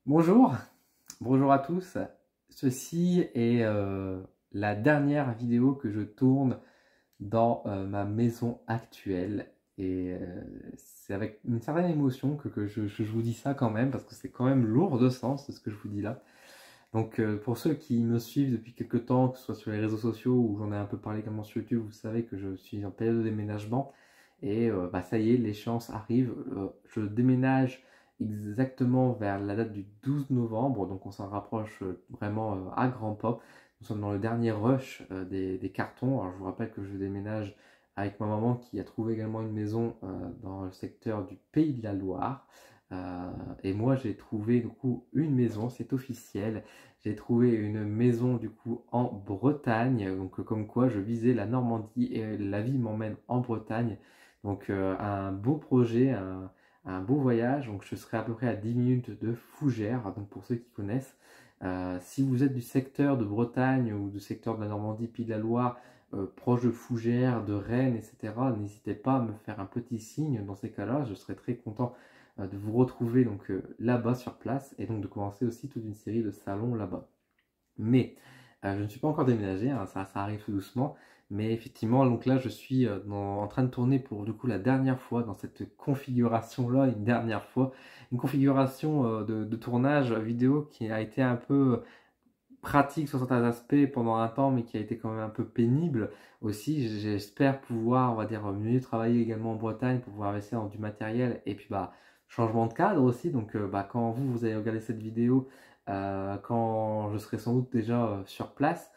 Bonjour, bonjour à tous. Ceci est la dernière vidéo que je tourne dans ma maison actuelle et c'est avec une certaine émotion que je vous dis ça quand même parce que c'est quand même lourd de sens ce que je vous dis là. Donc pour ceux qui me suivent depuis quelques temps, que ce soit sur les réseaux sociaux ou j'en ai un peu parlé également sur YouTube, vous savez que je suis en période de déménagement et ça y est, l'échéance arrive. Je déménage exactement vers la date du 12 novembre, donc on s'en rapproche vraiment à grands pas. Nous sommes dans le dernier rush des cartons. Alors je vous rappelle que je déménage avec ma maman qui a trouvé également une maison dans le secteur du Pays de la Loire. Et moi j'ai trouvé du coup une maison, c'est officiel. J'ai trouvé une maison du coup en Bretagne, donc comme quoi je visais la Normandie et la vie m'emmène en Bretagne. Donc un beau projet, un beau voyage. Donc je serai à peu près à 10 minutes de Fougères, donc pour ceux qui connaissent. Si vous êtes du secteur de Bretagne ou du secteur de la Normandie, Pays de la Loire, proche de Fougères, de Rennes, etc., n'hésitez pas à me faire un petit signe. Dans ces cas-là, je serai très content de vous retrouver donc là-bas sur place et donc de commencer aussi toute une série de salons là-bas. Mais je ne suis pas encore déménagé, hein, ça arrive tout doucement. Mais effectivement, donc là, je suis en train de tourner pour du coup la dernière fois dans cette configuration-là, une dernière fois. Une configuration de tournage vidéo qui a été un peu pratique sur certains aspects pendant un temps, mais qui a été quand même un peu pénible aussi. J'espère pouvoir, on va dire, mieux travailler également en Bretagne pour pouvoir investir dans du matériel et puis bah changement de cadre aussi. Donc quand vous allez regarder cette vidéo, quand je serai sans doute déjà sur place,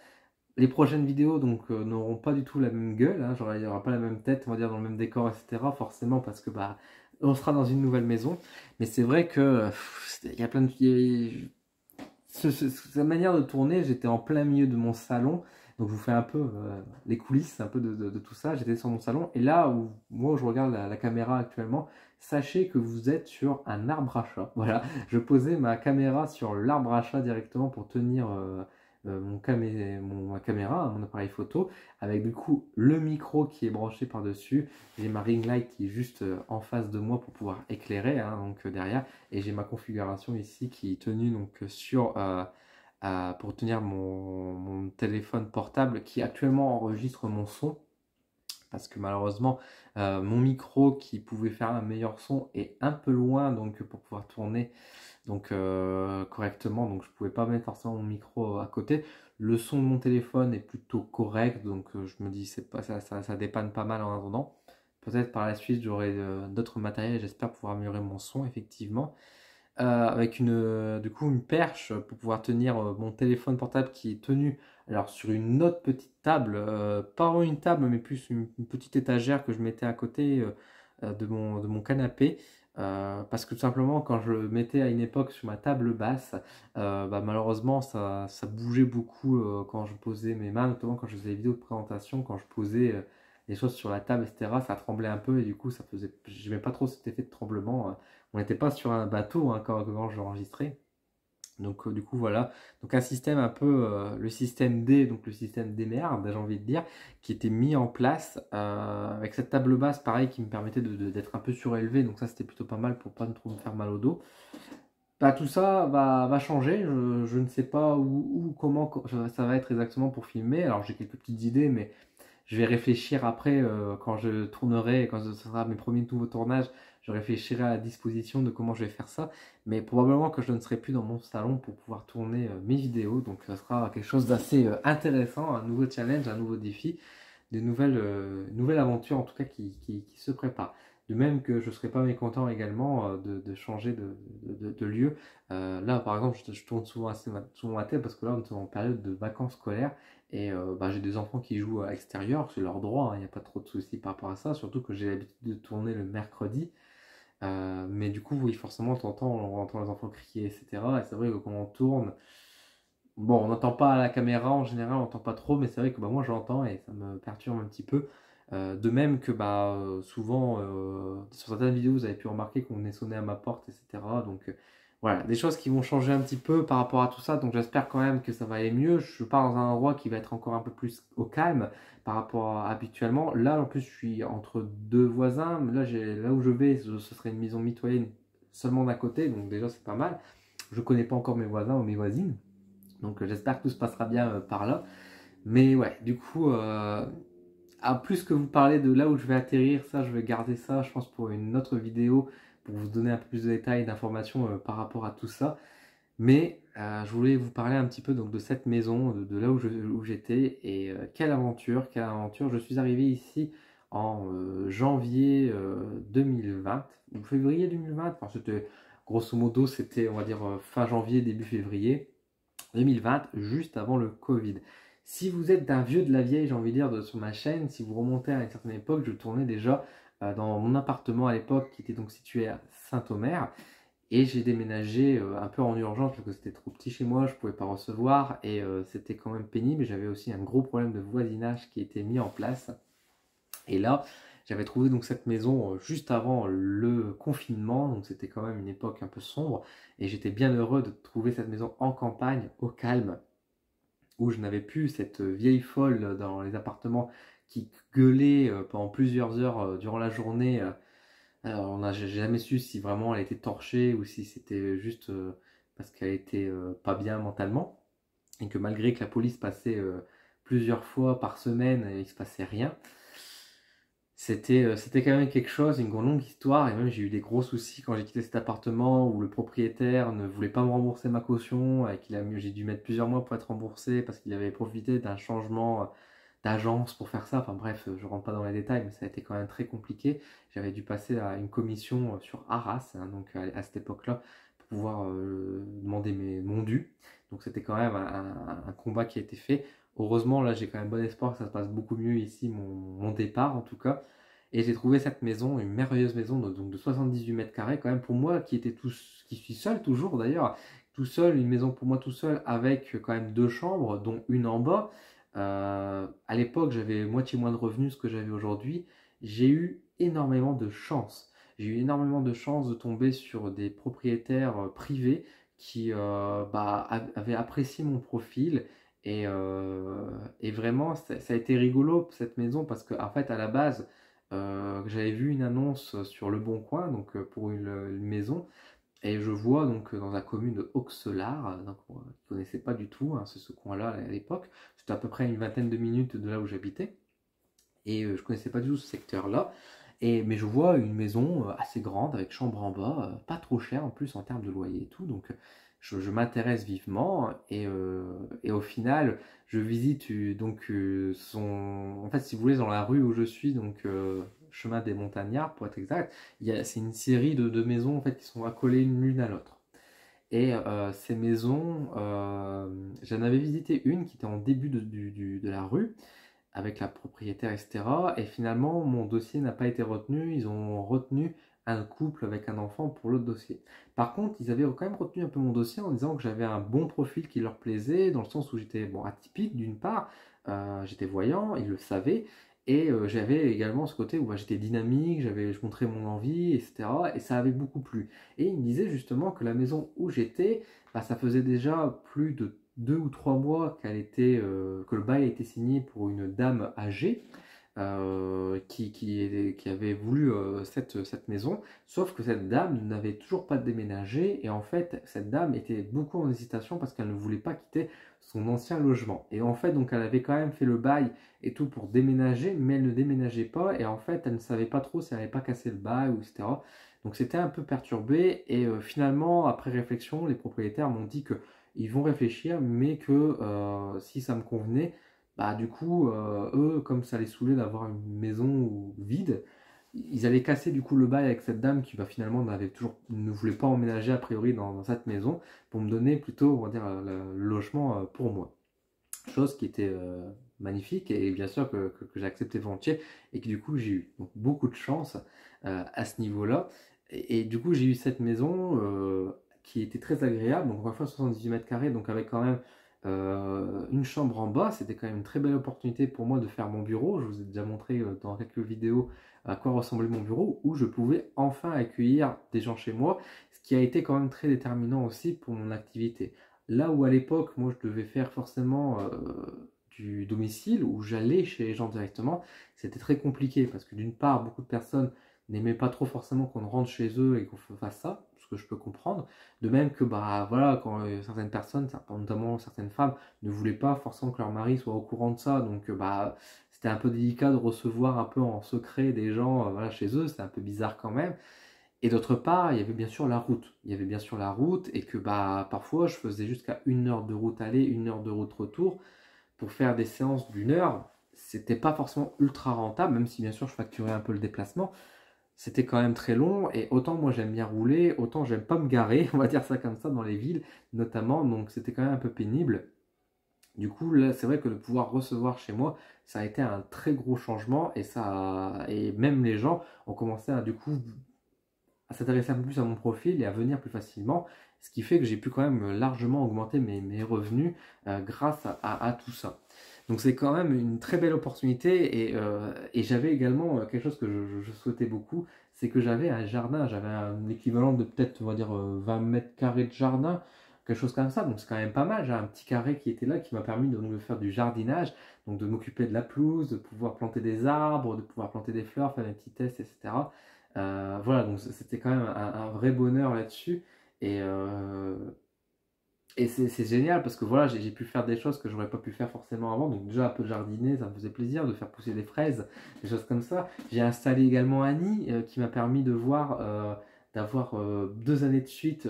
les prochaines vidéos donc n'auront pas du tout la même gueule, hein, genre, il n'y aura pas la même tête, on va dire, dans le même décor, etc. Forcément parce que bah on sera dans une nouvelle maison. Mais c'est vrai que il y a plein de cette manière de tourner, j'étais en plein milieu de mon salon, donc je vous fais un peu les coulisses un peu de tout ça. J'étais sur mon salon et là où moi je regarde la caméra actuellement, sachez que vous êtes sur un arbre à chat. Voilà, je posais ma caméra sur l'arbre à chat directement pour tenir ma caméra, mon appareil photo, avec du coup le micro qui est branché par-dessus. J'ai ma ring light qui est juste en face de moi pour pouvoir éclairer, hein, donc derrière. Et j'ai ma configuration ici qui est tenue donc sur pour tenir mon téléphone portable qui actuellement enregistre mon son parce que malheureusement mon micro qui pouvait faire un meilleur son est un peu loin donc pour pouvoir tourner donc correctement, donc je pouvais pas mettre forcément mon micro à côté. Le son de mon téléphone est plutôt correct, donc je me dis c'est pas ça dépanne pas mal en attendant. Peut-être par la suite j'aurai d'autres matériels, j'espère pouvoir améliorer mon son effectivement. Avec du coup une perche pour pouvoir tenir mon téléphone portable qui est tenu alors sur une autre petite table, pas vraiment une table mais plus une petite étagère que je mettais à côté de mon canapé. Parce que tout simplement quand je le mettais à une époque sur ma table basse, bah, malheureusement ça bougeait beaucoup quand je posais mes mains, notamment quand je faisais des vidéos de présentation, quand je posais les choses sur la table, etc. Ça tremblait un peu et du coup ça faisait, j'aimais pas trop cet effet de tremblement. On n'était pas sur un bateau hein, quand j'enregistrais. Donc du coup voilà, donc un système un peu, le système D, donc le système des merdes, j'ai envie de dire, qui était mis en place avec cette table basse, pareil, qui me permettait d'être un peu surélevé, donc ça c'était plutôt pas mal pour pas trop me faire mal au dos. Bah, tout ça va changer, je ne sais pas comment ça va être exactement pour filmer, alors j'ai quelques petites idées, mais je vais réfléchir après quand je tournerai, quand ce sera mes premiers nouveaux tournages, je réfléchirai à la disposition de comment je vais faire ça. Mais probablement que je ne serai plus dans mon salon pour pouvoir tourner mes vidéos. Donc ça sera quelque chose d'assez intéressant, un nouveau challenge, un nouveau défi, des nouvelles aventures en tout cas qui se préparent. De même que je ne serais pas mécontent également de changer de lieu. Là par exemple je tourne souvent ma tête parce que là on est en période de vacances scolaires. Et bah, j'ai des enfants qui jouent à l'extérieur, c'est leur droit, il n'y a pas trop de soucis par rapport à ça, surtout que j'ai l'habitude de tourner le mercredi. Mais du coup, oui, forcément, on entend les enfants crier, etc. Et c'est vrai que quand on tourne, bon, on n'entend pas à la caméra en général, on n'entend pas trop, mais c'est vrai que bah, moi j'entends et ça me perturbe un petit peu. De même que bah, souvent, sur certaines vidéos, vous avez pu remarquer qu'on est sonné à ma porte, etc. Donc voilà, des choses qui vont changer un petit peu par rapport à tout ça. Donc j'espère quand même que ça va aller mieux. Je pars dans un endroit qui va être encore un peu plus au calme par rapport à habituellement. Là, en plus, je suis entre deux voisins. Là où je vais, ce serait une maison mitoyenne seulement d'un côté, donc déjà c'est pas mal. je connais pas encore mes voisins ou mes voisines. Donc j'espère que tout se passera bien par là. Mais ouais, du coup, plus que vous parler de là où je vais atterrir, ça, je vais garder ça, je pense, pour une autre vidéo, pour vous donner un peu plus de détails, d'informations par rapport à tout ça. Mais je voulais vous parler un petit peu donc, de cette maison, de là où j'étais, et quelle aventure, quelle aventure. Je suis arrivé ici en janvier 2020, ou février 2020, enfin, c'était, grosso modo, c'était, on va dire, fin janvier, début février 2020, juste avant le Covid. Si vous êtes d'un vieux de la vieille, j'ai envie de dire, sur ma chaîne, si vous remontez à une certaine époque, je tournais déjà dans mon appartement à l'époque, qui était donc situé à Saint-Omer. Et j'ai déménagé un peu en urgence parce que c'était trop petit chez moi, je ne pouvais pas recevoir et c'était quand même pénible. J'avais aussi un gros problème de voisinage qui était mis en place. Et là, j'avais trouvé donc cette maison juste avant le confinement, donc c'était quand même une époque un peu sombre. Et j'étais bien heureux de trouver cette maison en campagne, au calme, où je n'avais plus cette vieille folle dans les appartements qui gueulait pendant plusieurs heures durant la journée. Alors, j'ai jamais su si vraiment elle était torchée ou si c'était juste parce qu'elle était pas bien mentalement et que malgré que la police passait plusieurs fois par semaine et il se passait rien, c'était quand même quelque chose, une longue histoire. Et même j'ai eu des gros soucis quand j'ai quitté cet appartement où le propriétaire ne voulait pas me rembourser ma caution et j'ai dû mettre plusieurs mois pour être remboursé parce qu'il avait profité d'un changement d'agence pour faire ça. Enfin bref, je rentre pas dans les détails, mais ça a été quand même très compliqué. J'avais dû passer à une commission sur Arras, hein, donc à cette époque-là, pour pouvoir demander mon dû. Donc c'était quand même un combat qui a été fait. Heureusement, là, j'ai quand même bon espoir que ça se passe beaucoup mieux ici, mon départ en tout cas. Et j'ai trouvé cette maison, une merveilleuse maison donc de 78 mètres carrés, quand même pour moi qui suis seul toujours d'ailleurs, tout seul, une maison pour moi tout seul avec quand même 2 chambres, dont une en bas. À l'époque, j'avais moitié moins de revenus que j'avais aujourd'hui. J'ai eu énormément de chance. J'ai eu énormément de chance de tomber sur des propriétaires privés qui avaient apprécié mon profil. Et vraiment, ça a été rigolo cette maison parce qu'en fait, à la base, j'avais vu une annonce sur Le Bon Coin donc, pour une maison. Et je vois donc dans la commune de Auxelard, donc, je ne connaissais pas du tout hein, ce coin-là à l'époque. C'était à peu près une vingtaine de minutes de là où j'habitais. Et je ne connaissais pas du tout ce secteur-là. Mais je vois une maison assez grande avec chambre en bas, pas trop chère en plus en termes de loyer et tout. Donc je m'intéresse vivement et au final je visite en fait si vous voulez dans la rue où je suis, donc chemin des Montagnards pour être exact, c'est une série de maisons en fait qui sont accolées l'une à l'autre. Et ces maisons, j'en avais visité une qui était en début de la rue avec la propriétaire, etc. Et finalement, mon dossier n'a pas été retenu. Ils ont retenu un couple avec un enfant pour l'autre dossier. Par contre, ils avaient quand même retenu un peu mon dossier en disant que j'avais un bon profil qui leur plaisait, dans le sens où j'étais bon, atypique d'une part, j'étais voyant, ils le savaient, et j'avais également ce côté où j'étais dynamique, je montrais mon envie, etc. Et ça avait beaucoup plu. Et ils me disaient justement que la maison où j'étais, ça faisait déjà plus de 2 ou 3 mois que le bail a été signé pour une dame âgée qui avait voulu cette maison, sauf que cette dame n'avait toujours pas déménagé et en fait cette dame était beaucoup en hésitation parce qu'elle ne voulait pas quitter son ancien logement. Et en fait donc elle avait quand même fait le bail et tout pour déménager, mais elle ne déménageait pas et en fait elle ne savait pas trop si elle n'avait pas cassé le bail ou etc. Donc c'était un peu perturbé et finalement après réflexion les propriétaires m'ont dit que ils vont réfléchir, mais que si ça me convenait, du coup, eux, comme ça les saoulait d'avoir une maison vide, ils allaient casser du coup le bail avec cette dame qui finalement ne voulait pas emménager a priori dans cette maison pour me donner plutôt, on va dire, le logement pour moi. Chose qui était magnifique et bien sûr que j'ai accepté volontiers et que du coup j'ai eu donc, beaucoup de chance à ce niveau-là. Et du coup j'ai eu cette maison qui était très agréable, donc encore une fois 78 mètres carrés, donc avec quand même une chambre en bas. C'était quand même une très belle opportunité pour moi de faire mon bureau. Je vous ai déjà montré dans quelques vidéos à quoi ressemblait mon bureau, où je pouvais enfin accueillir des gens chez moi, ce qui a été quand même très déterminant aussi pour mon activité. Là où à l'époque, moi je devais faire forcément du domicile, où j'allais chez les gens directement, c'était très compliqué parce que d'une part, beaucoup de personnes n'aimaient pas trop forcément qu'on rentre chez eux et qu'on fasse ça, que je peux comprendre. De même que bah voilà, quand certaines personnes, notamment certaines femmes, ne voulaient pas forcément que leur mari soit au courant de ça, donc bah c'était un peu délicat de recevoir un peu en secret des gens voilà, chez eux, c'est un peu bizarre quand même. Et d'autre part, il y avait bien sûr la route. Il y avait bien sûr la route et que bah parfois je faisais jusqu'à 1 heure de route aller, 1 heure de route retour pour faire des séances d'1 heure. C'était pas forcément ultra rentable, même si bien sûr je facturais un peu le déplacement. C'était quand même très long et autant moi j'aime bien rouler, autant j'aime pas me garer, on va dire ça comme ça, dans les villes notamment. Donc c'était quand même un peu pénible. Du coup, là, c'est vrai que de pouvoir recevoir chez moi, ça a été un très gros changement et même les gens ont commencé à du coup à s'intéresser un peu plus à mon profil et à venir plus facilement, ce qui fait que j'ai pu quand même largement augmenter mes revenus grâce à tout ça. Donc c'est quand même une très belle opportunité et j'avais également quelque chose que je souhaitais beaucoup, c'est que j'avais un jardin, j'avais un équivalent de peut-être on va dire 20 mètres carrés de jardin, quelque chose comme ça, donc c'est quand même pas mal, j'ai un petit carré qui était là qui m'a permis de faire du jardinage, donc de m'occuper de la pelouse, de pouvoir planter des arbres, de pouvoir planter des fleurs, faire des petits tests, etc. Voilà, donc c'était quand même un vrai bonheur là-dessus. Et, euh, et c'est génial parce que voilà, j'ai pu faire des choses que j'aurais pas pu faire forcément avant. Donc déjà un peu jardiner, ça me faisait plaisir de faire pousser des fraises, des choses comme ça. J'ai installé également Annie qui m'a permis d'avoir 2 années de suite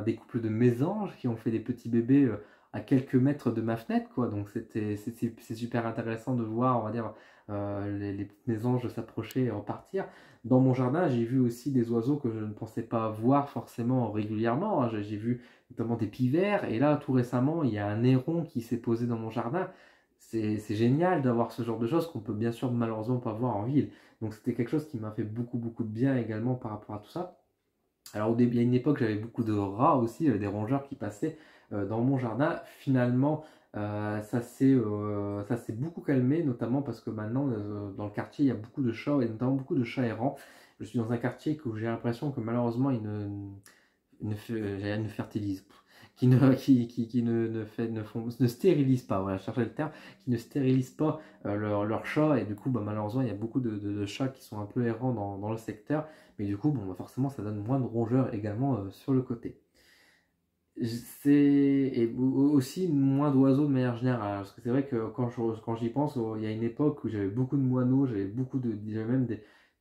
des couples de mésanges qui ont fait des petits bébés à quelques mètres de ma fenêtre, quoi. Donc c'est super intéressant de voir, on va dire, les petites mésanges s'approcher et repartir. Dans mon jardin, j'ai vu aussi des oiseaux que je ne pensais pas voir forcément régulièrement, hein. J'ai vu notamment des pivers. Et là, tout récemment, il y a un héron qui s'est posé dans mon jardin. C'est génial d'avoir ce genre de choses qu'on peut bien sûr malheureusement pas voir en ville. Donc c'était quelque chose qui m'a fait beaucoup beaucoup de bien également par rapport à tout ça. Alors au début, il y a une époque, j'avais beaucoup de rats aussi, des rongeurs qui passaient dans mon jardin. Finalement, ça s'est beaucoup calmé, notamment parce que maintenant, dans le quartier, il y a beaucoup de chats, et notamment beaucoup de chats errants. Je suis dans un quartier où j'ai l'impression que malheureusement, j'allais dire ne fertilise, qui ne, fait, ne, font, ne stérilise pas, voilà, je cherchais le terme, qui ne stérilise pas leurs chats, et du coup, bah, malheureusement, il y a beaucoup de chats qui sont un peu errants dans le secteur, mais du coup, bon, bah, forcément, ça donne moins de rongeurs également sur le côté. Et aussi moins d'oiseaux de manière générale, parce que c'est vrai que quand j'y pense, il y a une époque où j'avais beaucoup de moineaux, j'avais même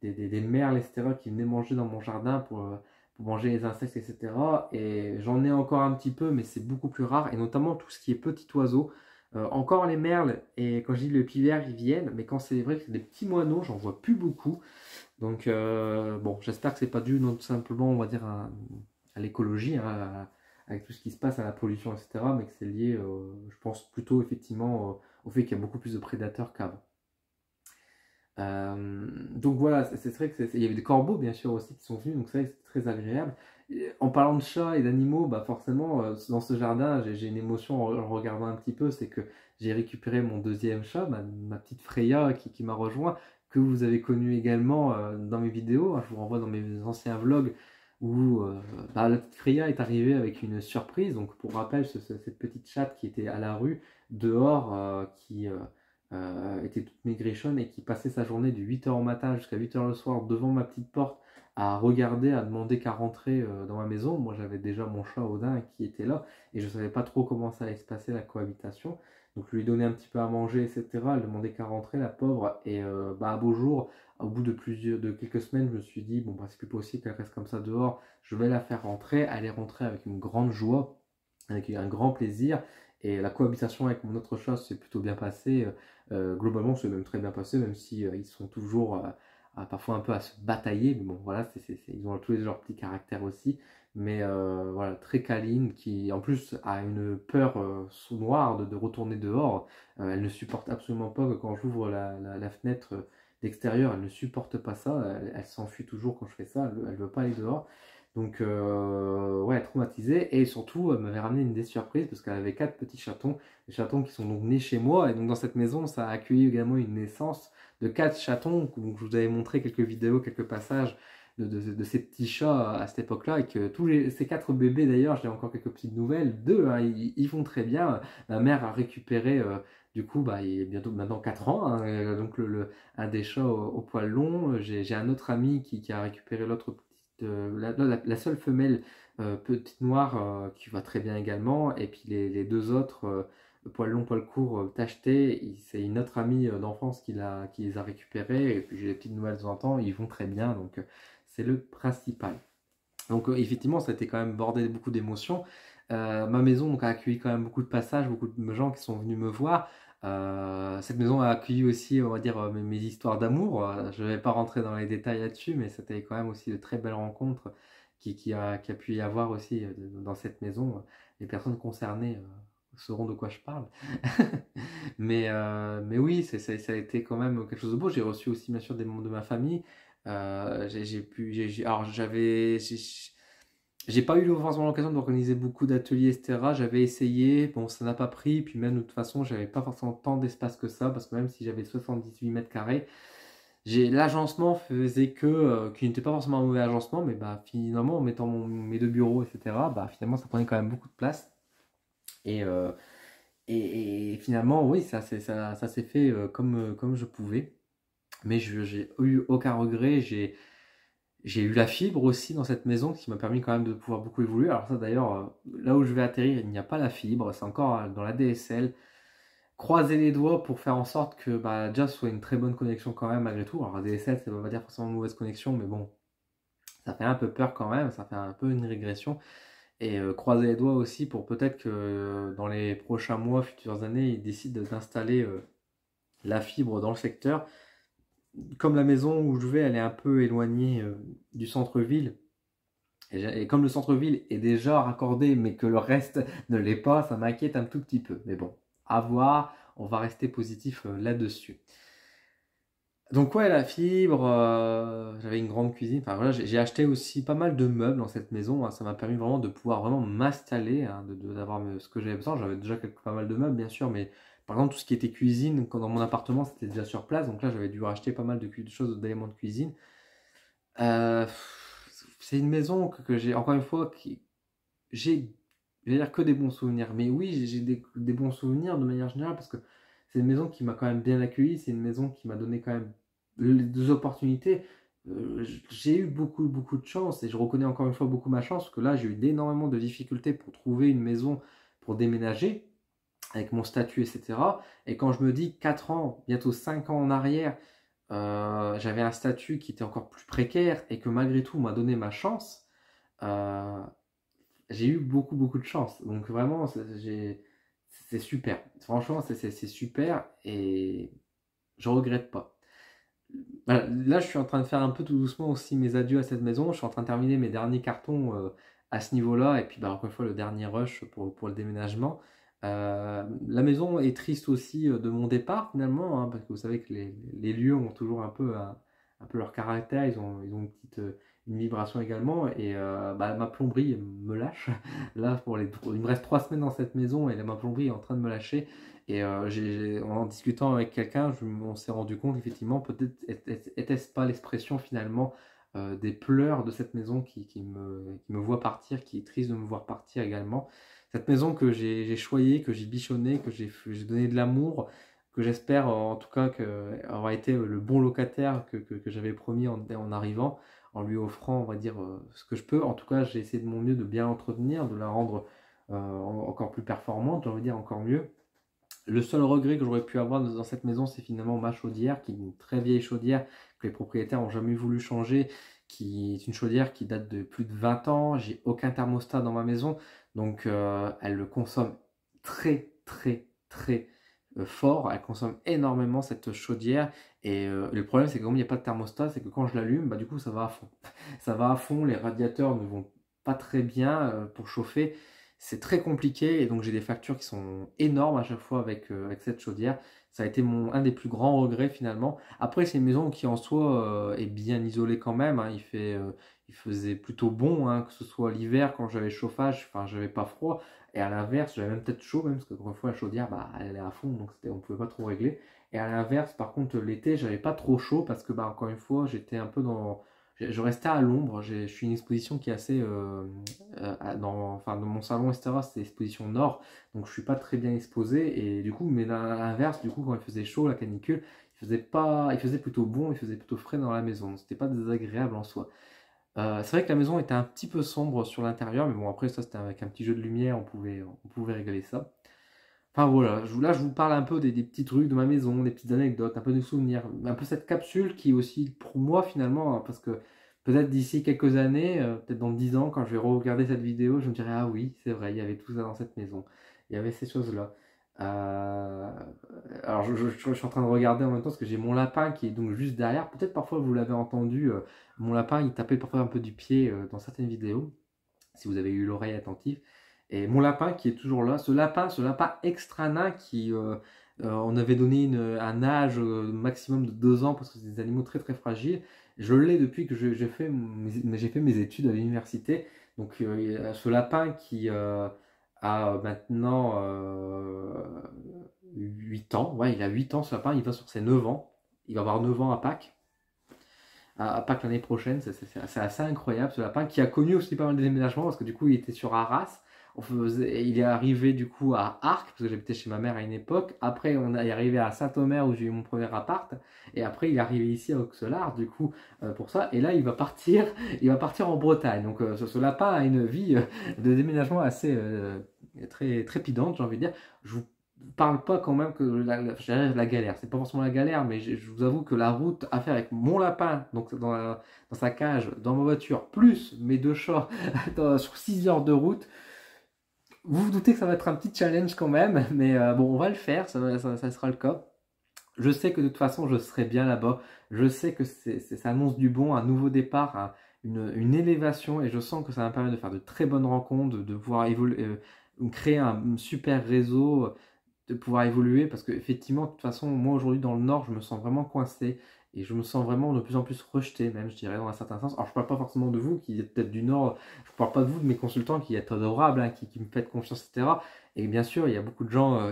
des merles, etc., qui venaient manger dans mon jardin pour manger les insectes, etc. Et j'en ai encore un petit peu, mais c'est beaucoup plus rare, et notamment tout ce qui est petits oiseaux. Encore les merles, et quand je dis le pivert, ils viennent, mais quand c'est vrai que c'est des petits moineaux, j'en vois plus beaucoup. Donc, bon, j'espère que c'est pas dû non, tout simplement, on va dire, à l'écologie, hein, avec tout ce qui se passe à la pollution, etc., mais que c'est lié, je pense, plutôt effectivement au fait qu'il y a beaucoup plus de prédateurs qu'avant. Donc voilà, c'est vrai que il y avait des corbeaux bien sûr aussi qui sont venus, donc ça c'est très agréable. Et en parlant de chats et d'animaux, bah forcément dans ce jardin j'ai une émotion en regardant un petit peu, c'est que j'ai récupéré mon deuxième chat, ma petite Freya qui m'a rejoint, que vous avez connu également dans mes vidéos, hein. Je vous renvoie dans mes anciens vlogs où bah, la petite Freya est arrivée avec une surprise. Donc pour rappel, cette petite chatte qui était à la rue dehors, qui était toute maigrichonne et qui passait sa journée de 8 heures au matin jusqu'à 8 heures le soir devant ma petite porte à regarder, à demander qu'à rentrer dans ma maison. Moi j'avais déjà mon chat Odin qui était là et je ne savais pas trop comment ça allait se passer la cohabitation. Donc je lui donnais un petit peu à manger, etc. Elle demandait qu'à rentrer, la pauvre. Et bah, à beau jour, au bout de quelques semaines, je me suis dit, bon, bah, c'est plus possible qu'elle reste comme ça dehors. Je vais la faire rentrer. Elle est rentrée avec une grande joie, avec un grand plaisir. Et la cohabitation avec mon autre chat s'est plutôt bien passée. Globalement, c'est même très bien passé, même si ils sont toujours parfois un peu à se batailler. Mais bon, voilà, ils ont tous leurs petits caractères aussi. Mais voilà, très câline, qui en plus a une peur noire de retourner dehors. Elle ne supporte absolument pas que quand j'ouvre la fenêtre d'extérieur, elle ne supporte pas ça. Elle s'enfuit toujours quand je fais ça. Elle ne veut pas aller dehors. Donc, ouais, traumatisée. Et surtout, elle m'avait ramené une des surprises parce qu'elle avait 4 petits chatons. Des chatons qui sont donc nés chez moi. Et donc, dans cette maison, ça a accueilli également une naissance de 4 chatons. Donc, je vous avais montré quelques vidéos, quelques passages de ces petits chats à cette époque-là. Et que ces 4 bébés, d'ailleurs, j'ai encore quelques petites nouvelles d'eux, hein, ils vont très bien. Ma mère a récupéré. Du coup, bah, il est bientôt maintenant 4 ans, hein, donc un des chats au poil long. J'ai un autre ami qui a récupéré l'autre la seule femelle petite noire qui va très bien également, et puis les deux autres, poil long, poil court, tachetés, c'est une autre amie d'enfance qui les a récupérés, et puis j'ai des petites nouvelles de temps en temps, ils vont très bien, donc c'est le principal. Donc effectivement, ça a été quand même bordé de beaucoup d'émotions. Ma maison donc, a accueilli quand même beaucoup de passages, beaucoup de gens qui sont venus me voir. Cette maison a accueilli aussi, on va dire, mes histoires d'amour. Je ne vais pas rentrer dans les détails là-dessus, mais c'était quand même aussi de très belles rencontres qui a pu y avoir aussi dans cette maison. Les personnes concernées sauront de quoi je parle. Mais oui, ça a été quand même quelque chose de beau. J'ai reçu aussi bien sûr des membres de ma famille. Alors j'ai pas eu forcément l'occasion d'organiser beaucoup d'ateliers, etc. J'avais essayé, bon, ça n'a pas pris. Puis même de toute façon, j'avais pas forcément tant d'espace que ça, parce que même si j'avais 78 mètres carrés, l'agencement faisait qu'il n'était pas forcément un mauvais agencement, mais bah finalement en mettant mes deux bureaux, etc. Bah finalement ça prenait quand même beaucoup de place. Et, euh, et finalement, oui, ça s'est fait comme je pouvais. Mais j'ai eu aucun regret. J'ai eu la fibre aussi dans cette maison qui m'a permis quand même de pouvoir beaucoup évoluer. Alors ça d'ailleurs, là où je vais atterrir, il n'y a pas la fibre, c'est encore dans la DSL. Croiser les doigts pour faire en sorte que bah, déjà ce soit une très bonne connexion quand même malgré tout. Alors la DSL, ça ne veut pas dire forcément une mauvaise connexion, mais bon, ça fait un peu peur quand même, ça fait un peu une régression. Et croiser les doigts aussi pour peut-être que dans les prochains mois, futures années, ils décident d'installer la fibre dans le secteur. Comme la maison où je vais, elle est un peu éloignée du centre-ville. Et comme le centre-ville est déjà raccordé, mais que le reste ne l'est pas, ça m'inquiète un tout petit peu. Mais bon, à voir, on va rester positif là-dessus. Donc ouais, la fibre, j'avais une grande cuisine. Enfin voilà, j'ai acheté aussi pas mal de meubles dans cette maison, hein. Ça m'a permis vraiment de pouvoir vraiment m'installer, hein, d'avoir ce que j'avais besoin. J'avais déjà pas mal de meubles, bien sûr, mais par exemple tout ce qui était cuisine, quand dans mon appartement, c'était déjà sur place. Donc là, j'avais dû racheter pas mal de choses, d'éléments de cuisine. Euh, c'est une maison que j'ai, encore une fois, j'ai, je vais dire que des bons souvenirs. Mais oui, j'ai des bons souvenirs de manière générale parce que c'est une maison qui m'a quand même bien accueilli. C'est une maison qui m'a donné quand même des opportunités. J'ai eu beaucoup de chance et je reconnais encore une fois beaucoup ma chance parce que là, j'ai eu énormément de difficultés pour trouver une maison pour déménager avec mon statut, etc. Et quand je me dis 4 ans, bientôt 5 ans en arrière, j'avais un statut qui était encore plus précaire et que malgré tout on m'a donné ma chance, euh, j'ai eu beaucoup de chance. Donc vraiment, c'est super. Franchement, c'est super et je regrette pas. Voilà, là, je suis en train de faire un peu tout doucement aussi mes adieux à cette maison. Je suis en train de terminer mes derniers cartons à ce niveau-là. Et puis, bah, encore une fois, le dernier rush pour le déménagement. La maison est triste aussi de mon départ finalement, hein, parce que vous savez que les lieux ont toujours un peu leur caractère. Ils ont une vibration également. Et bah, ma plomberie me lâche. Là, il me reste 3 semaines dans cette maison et ma plomberie est en train de me lâcher. Et en discutant avec quelqu'un, on s'est rendu compte effectivement, peut-être était-ce pas l'expression finalement des pleurs de cette maison qui me voit partir, qui est triste de me voir partir également. Cette maison que j'ai choyée, que j'ai bichonnée, que j'ai donné de l'amour, que j'espère en tout cas avoir été le bon locataire que j'avais promis en arrivant, en lui offrant, on va dire, ce que je peux. En tout cas, j'ai essayé de mon mieux de bien l'entretenir, de la rendre encore plus performante, j'ai envie de dire encore mieux. Le seul regret que j'aurais pu avoir dans cette maison, c'est finalement ma chaudière, qui est une très vieille chaudière que les propriétaires n'ont jamais voulu changer, qui est une chaudière qui date de plus de 20 ans. J'ai aucun thermostat dans ma maison, donc elle le consomme très fort. Elle consomme énormément cette chaudière. Et le problème, c'est que comme il n'y a pas de thermostat, c'est que quand je l'allume, bah, du coup, ça va à fond. Ça va à fond, les radiateurs ne vont pas très bien pour chauffer. C'est très compliqué et donc j'ai des factures qui sont énormes à chaque fois avec cette chaudière. Ça a été un des plus grands regrets finalement. Après, c'est une maison qui en soi est bien isolée quand même, hein. Il faisait plutôt bon, hein, que ce soit l'hiver quand j'avais chauffage, enfin j'avais pas froid. Et à l'inverse, j'avais même peut-être chaud même parce que encore une fois la chaudière, bah, elle est à fond donc on pouvait pas trop régler. Et à l'inverse, par contre l'été, j'avais pas trop chaud parce que bah, encore une fois, j'étais un peu dans je restais à l'ombre. Je suis une exposition qui est assez enfin, dans mon salon, etc. C'est l'exposition nord, donc je suis pas très bien exposé. Et du coup, mais à l'inverse, du coup, quand il faisait chaud, la canicule, il faisait plutôt bon, il faisait plutôt frais dans la maison. Donc c'était pas désagréable en soi. C'est vrai que la maison était un petit peu sombre sur l'intérieur, mais bon, après, ça, c'était avec un petit jeu de lumière, on pouvait régler ça. Enfin voilà, là je vous parle un peu des petits trucs de ma maison, des petites anecdotes, un peu de souvenirs, un peu cette capsule qui est aussi pour moi finalement, hein, parce que peut-être d'ici quelques années, peut-être dans 10 ans, quand je vais regarder cette vidéo, je me dirai, ah oui, c'est vrai, il y avait tout ça dans cette maison, il y avait ces choses-là. Euh, alors je suis en train de regarder en même temps parce que j'ai mon lapin qui est donc juste derrière, peut-être parfois vous l'avez entendu, mon lapin il tapait parfois un peu du pied dans certaines vidéos si vous avez eu l'oreille attentive. Et mon lapin qui est toujours là, ce lapin extra nain qui, on avait donné un âge maximum de 2 ans parce que c'est des animaux très très fragiles. Je l'ai depuis que j'ai fait mes études à l'université. Donc ce lapin qui a maintenant 8 ans, ouais il a 8 ans ce lapin, il va sur ses 9 ans, il va avoir 9 ans à Pâques à Pâques l'année prochaine. C'est assez incroyable ce lapin qui a connu aussi pas mal de déménagements parce que du coup il était sur Arras. Il est arrivé du coup à Arques parce que j'habitais chez ma mère à une époque. Après on est arrivé à Saint-Omer où j'ai eu mon premier appart. Et après il est arrivé ici à Auxelard du coup pour ça. Et là il va partir en Bretagne. Donc ce lapin a une vie de déménagement assez très trépidante j'ai envie de dire. Je vous parle pas quand même que la galère, c'est pas forcément la galère, mais je vous avoue que la route à faire avec mon lapin, donc dans sa cage, dans ma voiture, plus mes 2 chats sur 6 heures de route, vous vous doutez que ça va être un petit challenge quand même, mais bon, on va le faire, ça sera le cas. Je sais que de toute façon, je serai bien là-bas. Je sais que ça annonce du bon, un nouveau départ, une élévation, et je sens que ça va me permettre de faire de très bonnes rencontres, de pouvoir évoluer, créer un super réseau, de pouvoir évoluer parce que effectivement de toute façon moi aujourd'hui dans le nord je me sens vraiment coincé et je me sens vraiment de plus en plus rejeté même je dirais dans un certain sens. Alors je parle pas forcément de vous qui êtes peut-être du nord, je parle pas de vous de mes consultants qui êtes adorables, hein, qui me faites confiance etc. Et bien sûr il y a beaucoup de gens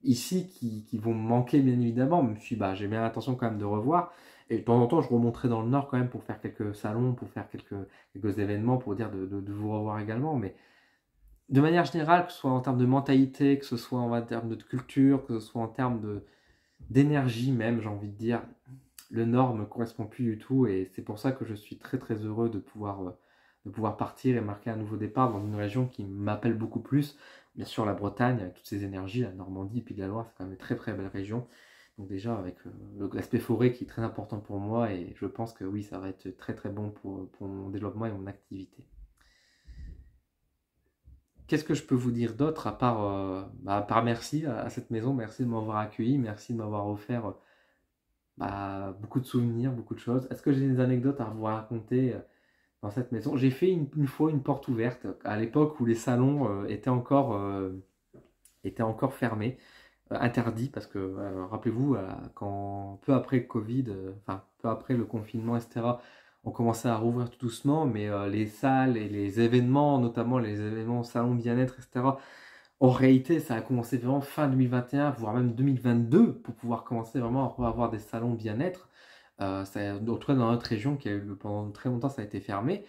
ici qui vont me manquer bien évidemment, même si bah, j'ai bien l'intention quand même de revoir. Et de temps en temps, je remonterai dans le Nord quand même pour faire quelques salons, pour faire quelques événements, pour dire de vous revoir également. Mais de manière générale, que ce soit en termes de mentalité, que ce soit en termes de culture, que ce soit en termes d'énergie même, j'ai envie de dire, le Nord me correspond plus du tout et c'est pour ça que je suis très très heureux de pouvoir partir et marquer un nouveau départ dans une région qui m'appelle beaucoup plus. Bien sûr, la Bretagne, avec toutes ces énergies, la Normandie, puis la Loire, c'est quand même une très très belle région. Donc déjà, avec l'aspect forêt qui est très important pour moi et je pense que oui, ça va être très très bon pour mon développement et mon activité. Qu'est-ce que je peux vous dire d'autre à part merci à cette maison, merci de m'avoir accueilli, merci de m'avoir offert bah, beaucoup de souvenirs, beaucoup de choses. Est-ce que j'ai des anecdotes à vous raconter dans cette maison? J'ai fait une fois une porte ouverte à l'époque où les salons étaient encore fermés, interdits parce que rappelez-vous quand peu après le Covid, enfin peu après le confinement, etc. On commençait à rouvrir tout doucement, mais les salles et les événements, notamment les événements salons bien-être, etc. En réalité, ça a commencé vraiment fin 2021, voire même 2022, pour pouvoir commencer vraiment à avoir des salons bien-être. En tout cas, dans notre région, pendant très longtemps, ça a été fermé.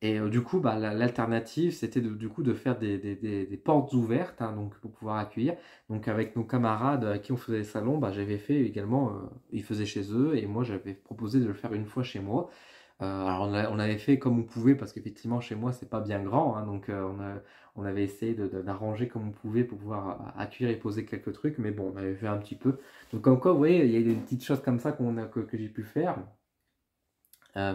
Et du coup, bah, l'alternative, c'était du coup de faire des portes ouvertes, hein, donc, pour pouvoir accueillir. Donc, avec nos camarades à qui on faisait des salons, bah, j'avais fait également, ils faisaient chez eux, et moi, j'avais proposé de le faire une fois chez moi. Alors on avait fait comme on pouvait parce qu'effectivement chez moi c'est pas bien grand, hein, donc on avait essayé d'arranger comme on pouvait pour pouvoir accueillir et poser quelques trucs, mais bon on avait fait un petit peu. Donc comme quoi vous voyez il y a des petites choses comme ça que j'ai pu faire. Euh,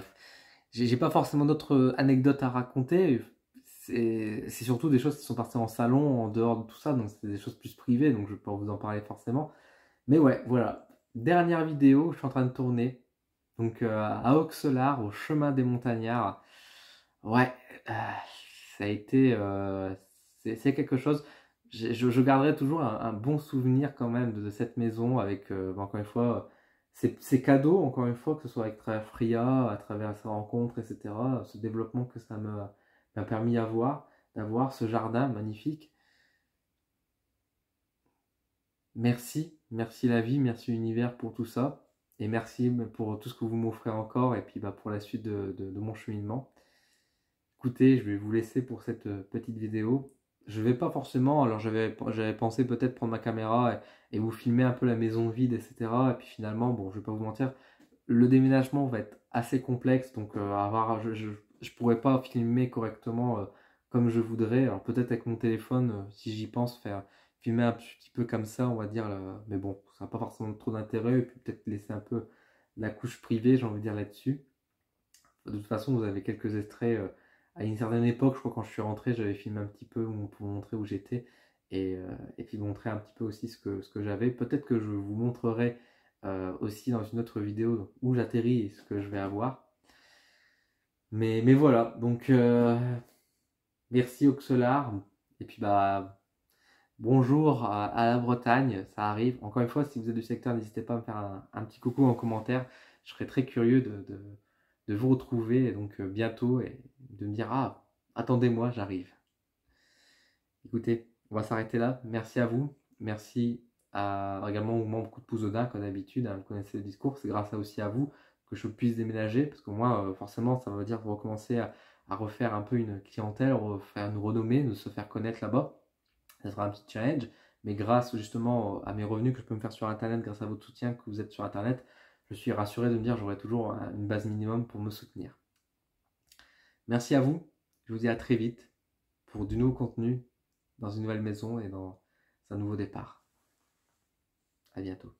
j'ai pas forcément d'autres anecdotes à raconter, c'est surtout des choses qui sont passées en salon, en dehors de tout ça, donc c'est des choses plus privées, donc je peux pas vous en parler forcément. Mais ouais voilà, dernière vidéo, je suis en train de tourner. Donc à Auxelard, au chemin des Montagnards. Ouais, euh, ça a été... c'est quelque chose. Je garderai toujours un bon souvenir quand même de cette maison avec, encore une fois, ces cadeaux, encore une fois, que ce soit avec travers Fria, à travers ces rencontres, etc. Ce développement que ça m'a permis d'avoir ce jardin magnifique. Merci, merci la vie, merci l'univers pour tout ça. Et merci pour tout ce que vous m'offrez encore et puis bah, pour la suite de mon cheminement. Écoutez, je vais vous laisser pour cette petite vidéo. Je vais pas forcément, alors j'avais pensé peut-être prendre ma caméra et vous filmer un peu la maison vide, etc. Et puis finalement, bon, je vais pas vous mentir, le déménagement va être assez complexe, donc je pourrais pas filmer correctement comme je voudrais. Alors peut-être avec mon téléphone, si j'y pense, faire filmer un petit peu comme ça, on va dire. Mais bon, ça n'a pas forcément trop d'intérêt. Et puis peut-être laisser un peu la couche privée, j'ai envie de dire là-dessus. De toute façon, vous avez quelques extraits. À une certaine époque, je crois quand je suis rentré, j'avais filmé un petit peu pour vous montrer où j'étais et puis montrer un petit peu aussi ce que j'avais. Peut-être que je vous montrerai aussi dans une autre vidéo où j'atterris et ce que je vais avoir. Mais voilà, donc merci Auxolar. Et puis bah bonjour à la Bretagne, ça arrive. Encore une fois, si vous êtes du secteur, n'hésitez pas à me faire un petit coucou en commentaire. Je serais très curieux de vous retrouver donc bientôt et de me dire ah attendez-moi, j'arrive. Écoutez, on va s'arrêter là. Merci à vous. Merci également aux membres Coup de pouce Odin, comme d'habitude. Vous connaissez le discours. C'est grâce aussi à vous que je puisse déménager. Parce que moi, forcément, ça veut dire recommencer à refaire un peu une clientèle, refaire une renommée, de se faire connaître là-bas. Ça sera un petit challenge. Mais grâce justement à mes revenus que je peux me faire sur Internet, grâce à votre soutien que vous êtes sur Internet, je suis rassuré de me dire que j'aurai toujours une base minimum pour me soutenir. Merci à vous. Je vous dis à très vite pour du nouveau contenu dans une nouvelle maison et dans un nouveau départ. À bientôt.